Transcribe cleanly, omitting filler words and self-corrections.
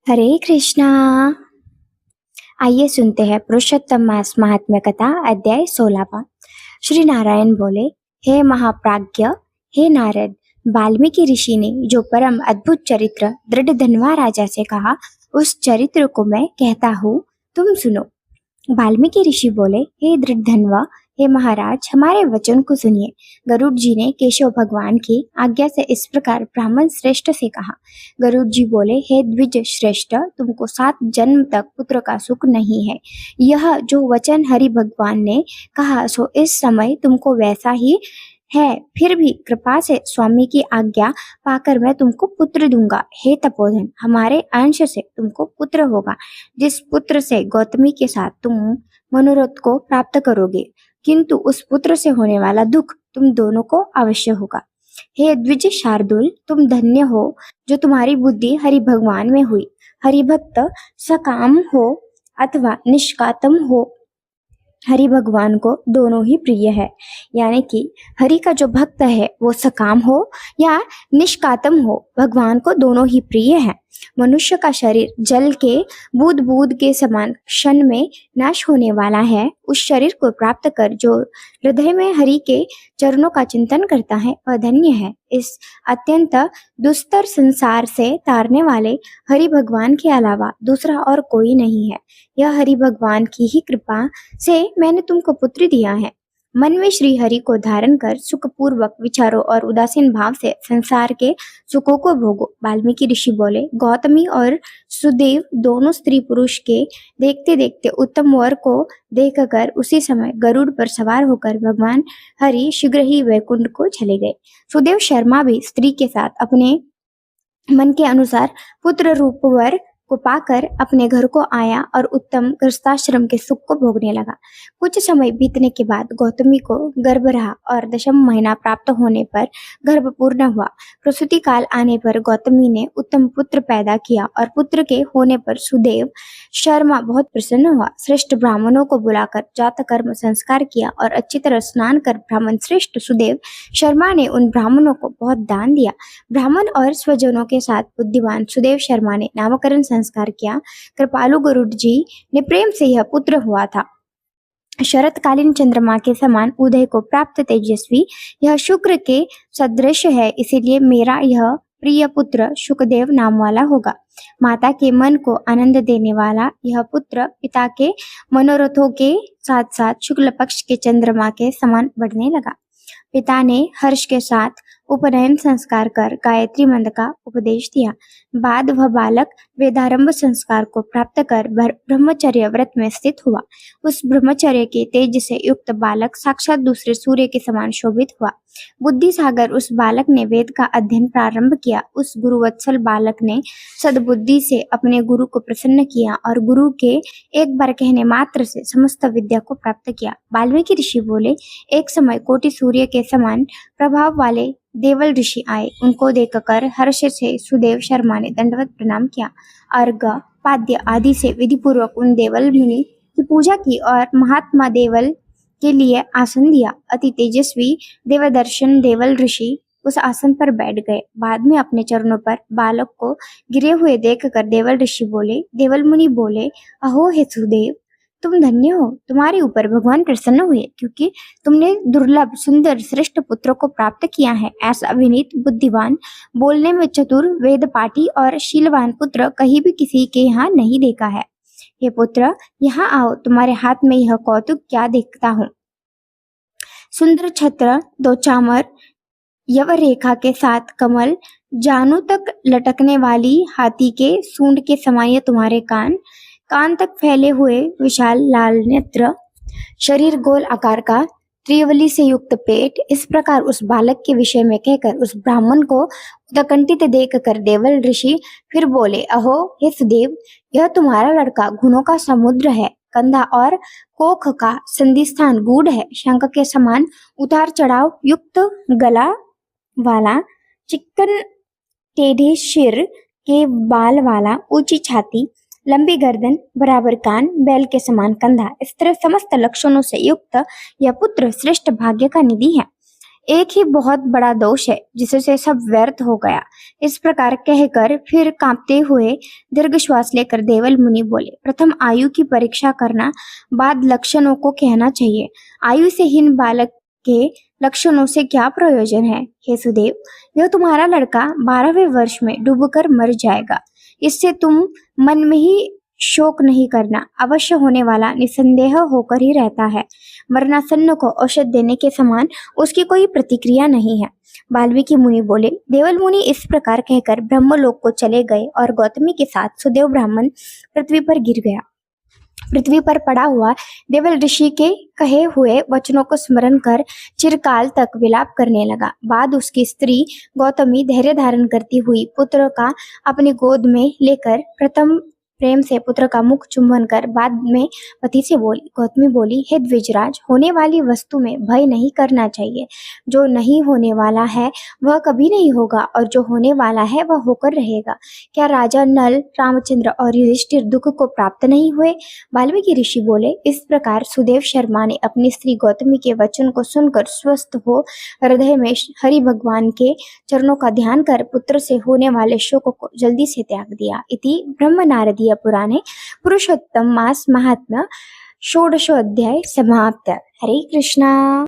हरे कृष्णा। आइए सुनते हैं पुरुषोत्तम मास महात्म्य कथा अध्याय 16वां। श्री नारायण बोले, हे महाप्राज्ञ, हे नारद, वाल्मीकि ऋषि ने जो परम अद्भुत चरित्र दृढ़धनवा राजा से कहा, उस चरित्र को मैं कहता हूँ, तुम सुनो। वाल्मीकि ऋषि बोले, हे दृढ़धनवा, हे महाराज, हमारे वचन को सुनिए। गरुड़ जी ने केशव भगवान की आज्ञा से इस प्रकार ब्राह्मण श्रेष्ठ से कहा। गरुड़ जी बोले, हे द्विज श्रेष्ठ, तुमको 7 जन्म तक पुत्र का सुख नहीं है। यह जो वचन हरि भगवान ने कहा सो इस समय तुमको वैसा ही है। फिर भी कृपा से स्वामी की आज्ञा पाकर मैं तुमको पुत्र दूंगा। हे तपोधन, हमारे अंश से तुमको पुत्र होगा, जिस पुत्र से गौतमी के साथ तुम मनोरथ को प्राप्त करोगे, किंतु उस पुत्र से होने वाला दुख तुम दोनों को अवश्य होगा। हे द्विज शार्दुल, तुम धन्य हो जो तुम्हारी बुद्धि हरि भगवान में हुई। हरि भक्त सकाम हो अथवा निष्काम हो, हरि भगवान को दोनों ही प्रिय है। यानी कि हरि का जो भक्त है वो सकाम हो या निष्काम हो, भगवान को दोनों ही प्रिय है। मनुष्य का शरीर जल के बूंद बूंद के समान क्षण में नाश होने वाला है। उस शरीर को प्राप्त कर जो हृदय में हरि के चरणों का चिंतन करता है वह धन्य है। इस अत्यंत दुस्तर संसार से तारने वाले हरि भगवान के अलावा दूसरा और कोई नहीं है। यह हरि भगवान की ही कृपा से मैंने तुमको पुत्र दिया है। मन में श्री हरि को धारण कर सुखपूर्वक विचारो और उदासीन भाव से संसार के सुखों को भोगो। वाल्मीकि ऋषि बोले, गौतमी और सुदेव दोनों स्त्री पुरुष के देखते देखते उत्तम वर को देखकर उसी समय गरुड़ पर सवार होकर भगवान हरि शीघ्र ही वैकुंठ को चले गए। सुदेव शर्मा भी स्त्री के साथ अपने मन के अनुसार पुत्र रूप वर को पाकर अपने घर को आया और उत्तम गृहस्थाश्रम के सुख को भोगने लगा। कुछ समय बीतने के बाद गौतमी को गर्भ रहा और 10वां महीना प्राप्त होने पर गर्भ पूर्ण हुआ। प्रसूति काल आने पर गौतमी ने उत्तम पुत्र पैदा किया और पुत्र के होने पर सुदेव शर्मा बहुत प्रसन्न हुआ। श्रेष्ठ ब्राह्मणों को बुलाकर जात कर्म संस्कार किया और अच्छी तरह स्नान कर ब्राह्मण श्रेष्ठ सुदेव शर्मा ने उन ब्राह्मणों को बहुत दान दिया। ब्राह्मण और स्वजनों के साथ बुद्धिमान सुदेव शर्मा ने नामकरण संस्कार किया। कृपालु गरुड़ जी ने प्रेम से यह पुत्र हुआ था। शरतकालीन चंद्रमा के समान उदय को प्राप्त तेजस्वी यह शुक्र के सदृश है, इसीलिए मेरा यह प्रिय पुत्र शुकदेव नाम वाला होगा। माता के मन को आनंद देने वाला यह पुत्र पिता के मनोरथों के साथ साथ शुक्ल पक्ष के चंद्रमा के समान बढ़ने लगा। पिता ने हर्ष के साथ उपनयन संस्कार कर गायत्री मंत्र का उपदेश दिया। बाद वह बालक वेदारंभ संस्कार को प्राप्त कर ब्रह्मचर्य व्रत में स्थित हुआ। उस ब्रह्मचर्य के तेज से युक्त बालक साक्षात दूसरे सूर्य के समान शोभित हुआ। बुद्धि सागर उस बालक ने वेद का अध्ययन प्रारंभ किया। उस गुरुवत्सल बालक ने सद्बुद्धि से अपने गुरु को प्रसन्न किया और गुरु के एक बार कहने मात्र से समस्त विद्या को प्राप्त किया। वाल्मीकि ऋषि बोले, एक समय कोटि सूर्य के समान प्रभाव वाले देवल ऋषि आए। उनको देखकर हर्ष से सुदेव शर्मा ने दंडवत प्रणाम किया। अर्घ पाद्य आदि से विधि पूर्वक उन देवल मुनि की पूजा की और महात्मा देवल के लिए आसन दिया। अति तेजस्वी देवदर्शन देवल ऋषि उस आसन पर बैठ गए। बाद में अपने चरणों पर बालक को गिरे हुए देखकर देवल ऋषि बोले, देवल मुनि बोले, अहो हे सुदेव, तुम धन्य हो। तुम्हारे ऊपर भगवान प्रसन्न हुए क्योंकि तुमने दुर्लभ सुंदर श्रेष्ठ पुत्र को प्राप्त किया है। ऐसा विनीत बुद्धिवान बोलने में चतुर वेद पाठी और शीलवान पुत्र कहीं भी किसी के यहाँ नहीं देखा है। हे पुत्र, यहाँ आओ, तुम्हारे हाथ में यह कौतुक क्या देखता हूँ। सुंदर छत्र, 2 चामर, यव रेखा के साथ कमल, जानू तक लटकने वाली हाथी के सूंड के समान ये तुम्हारे कान, कान तक फैले हुए विशाल लाल नेत्र, शरीर गोल आकार का, त्रिवली से युक्त पेट। इस प्रकार उस बालक के विषय में कहकर उस ब्राह्मण को उत्कंठित देखकर देवल ऋषि फिर बोले, अहो हे सुदेव, यह तुम्हारा लड़का गुणों का समुद्र है। कंधा और कोख का संधिस्थान गूढ़ है। शंख के समान उतार चढ़ाव युक्त गला वाला, चिकन टेढ़े सिर के बाल वाला, ऊंची छाती, लंबी गर्दन, बराबर कान, बैल के समान कंधा, इस तरह समस्त लक्षणों से युक्त यह पुत्र श्रेष्ठ भाग्य का निधि है। एक ही बहुत बड़ा दोष है जिससे सब व्यर्थ हो गया। इस प्रकार कहकर फिर कांपते हुए दीर्घ श्वास लेकर देवल मुनि बोले, प्रथम आयु की परीक्षा करना, बाद लक्षणों को कहना चाहिए। आयु से हीन बालक के लक्षणों से क्या प्रयोजन है? हे सुदेव, यह तुम्हारा लड़का 12वें वर्ष में डूबकर मर जाएगा। इससे तुम मन में ही शोक नहीं करना, अवश्य होने वाला निसंदेह होकर ही रहता है। मरणासन्न को औषध देने के समान उसकी कोई प्रतिक्रिया नहीं है। वाल्मीकि मुनि बोले। देवल मुनि इस प्रकार कहकर ब्रह्मलोक को चले गए और गौतमी के साथ सुदेव ब्राह्मण पृथ्वी पर गिर गया। पृथ्वी पर पड़ा हुआ देवल ऋषि के कहे हुए वचनों को स्मरण कर चिरकाल तक विलाप करने लगा। बाद उसकी स्त्री गौतमी धैर्य धारण करती हुई पुत्र का अपनी गोद में लेकर प्रथम प्रेम से पुत्र का मुख चुंबन कर बाद में पति से बोली। गौतमी बोली, हे द्विजराज, होने वाली वस्तु में भय नहीं करना चाहिए। जो नहीं होने वाला है वह कभी नहीं होगा और जो होने वाला है वह होकर रहेगा। क्या राजा नल, रामचंद्र और युधिष्ठिर दुख को प्राप्त नहीं हुए? वाल्मीकि ऋषि बोले। इस प्रकार सुदेव शर्मा ने अपनी स्त्री गौतमी के वचन को सुनकर स्वस्थ हो हृदय में हरि भगवान के चरणों का ध्यान कर पुत्र से होने वाले शोक को जल्दी से त्याग दिया। इति ब्रह्म नारदीय पुराणे पुरुषोत्तम मास महात्म्य षोडशोऽध्याय समाप्त। हरे कृष्णा।